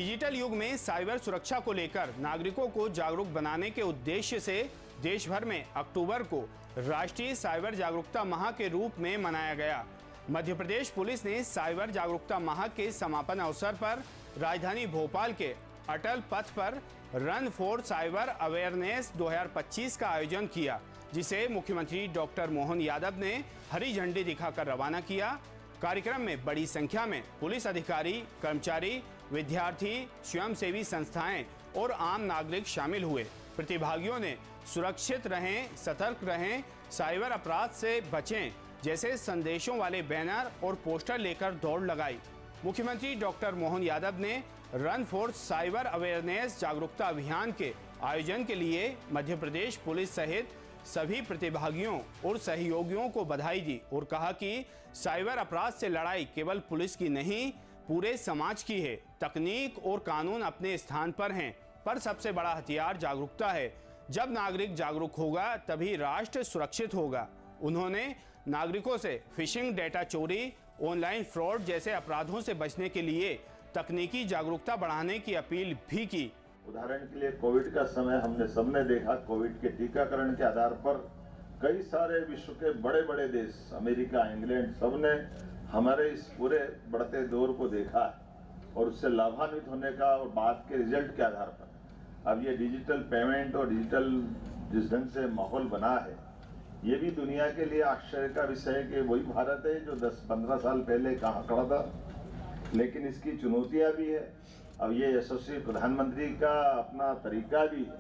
Digital युग में cyber सुरक्षा को लेकर नागरिकों को जागरूक बनाने के उद्देश्य से देश भर में अक्टूबर को राष्ट्रीय साइबर जागरूकता माह के रूप में मनाया गया। मध्य प्रदेश पुलिस ने साइबर जागरूकता माह के समापन अवसर पर राजधानी भोपाल के अटल पथ पर रन फॉर साइबर अवेयरनेस 2025 का आयोजन किया, जिसे मुख्यमंत्री डॉक्टर मोहन यादव ने हरी झंडी दिखाकर रवाना किया। कार्यक्रम में बड़ी संख्या में पुलिस अधिकारी, कर्मचारी, विद्यार्थी, स्वयंसेवी संस्थाएं और आम नागरिक शामिल हुए। प्रतिभागियों ने सुरक्षित रहें, सतर्क रहें, साइबर अपराध से बचें जैसे संदेशों वाले बैनर और पोस्टर लेकर दौड़ लगाई। मुख्यमंत्री डॉक्टर मोहन यादव ने रन फॉर साइबर अवेयरनेस जागरूकता अभियान के आयोजन के लिए मध्य प्रदेश पुलिस सहित सभी प्रतिभागियों और सहयोगियों को बधाई दी और कहा कि साइबर अपराध से लड़ाई केवल पुलिस की नहीं, पूरे समाज की है। तकनीक और कानून अपने स्थान पर हैं, पर सबसे बड़ा हथियार जागरूकता है। जब नागरिक जागरूक होगा तभी राष्ट्र सुरक्षित होगा। उन्होंने नागरिकों से फिशिंग, डेटा चोरी, ऑनलाइन फ्रॉड जैसे अपराधों से बचने के लिए तकनीकी जागरूकता बढ़ाने की अपील भी की। उदाहरण के लिए कोविड का समय हमने सबने देखा। कोविड के टीकाकरण के आधार पर कई सारे विश्व के बड़े बड़े देश, अमेरिका, इंग्लैंड, सबने हमारे इस पूरे बढ़ते दौर को देखा और उससे लाभान्वित होने का और बाद के रिजल्ट के आधार पर अब ये डिजिटल पेमेंट और डिजिटल जिस ढंग से माहौल बना है, ये भी दुनिया के लिए आश्चर्य का विषय है कि वही भारत है जो 10-15 साल पहले कहाँ खड़ा था। लेकिन इसकी चुनौतियाँ भी है। अब ये यशस्वी प्रधानमंत्री का अपना तरीका भी है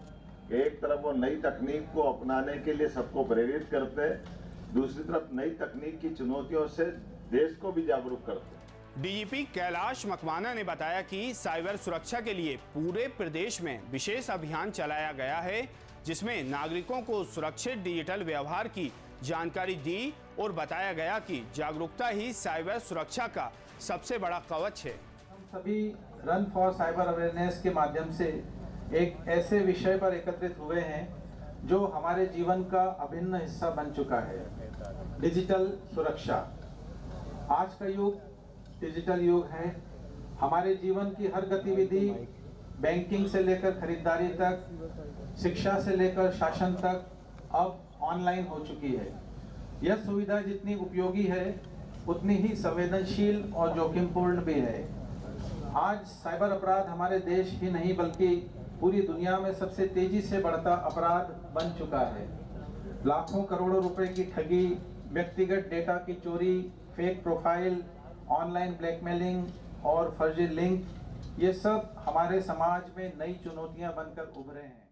कि एक तरफ वो नई तकनीक को अपनाने के लिए सबको प्रेरित करते हैं, दूसरी तरफ नई तकनीक की चुनौतियों से देश को भी जागरूक करते हैं। डीजीपी कैलाश मकवाना ने बताया कि साइबर सुरक्षा के लिए पूरे प्रदेश में विशेष अभियान चलाया गया है, जिसमें नागरिकों को सुरक्षित डिजिटल व्यवहार की जानकारी दी और बताया गया कि जागरूकता ही साइबर सुरक्षा का सबसे बड़ा कवच है। हम सभी रन फॉर साइबर अवेयरनेस के माध्यम से एक ऐसे विषय पर एकत्रित हुए हैं जो हमारे जीवन का अभिन्न हिस्सा बन चुका है, डिजिटल सुरक्षा। आज का युग डिजिटल युग है। हमारे जीवन की हर गतिविधि, बैंकिंग से लेकर खरीदारी तक, शिक्षा से लेकर शासन तक अब ऑनलाइन हो चुकी है। यह सुविधा जितनी उपयोगी है उतनी ही संवेदनशील और जोखिमपूर्ण भी है। आज साइबर अपराध हमारे देश ही नहीं बल्कि पूरी दुनिया में सबसे तेजी से बढ़ता अपराध बन चुका है। लाखों करोड़ों रुपए की ठगी, व्यक्तिगत डेटा की चोरी, फेक प्रोफाइल, ऑनलाइन ब्लैकमेलिंग और फर्जी लिंक, ये सब हमारे समाज में नई चुनौतियां बनकर उभरे हैं।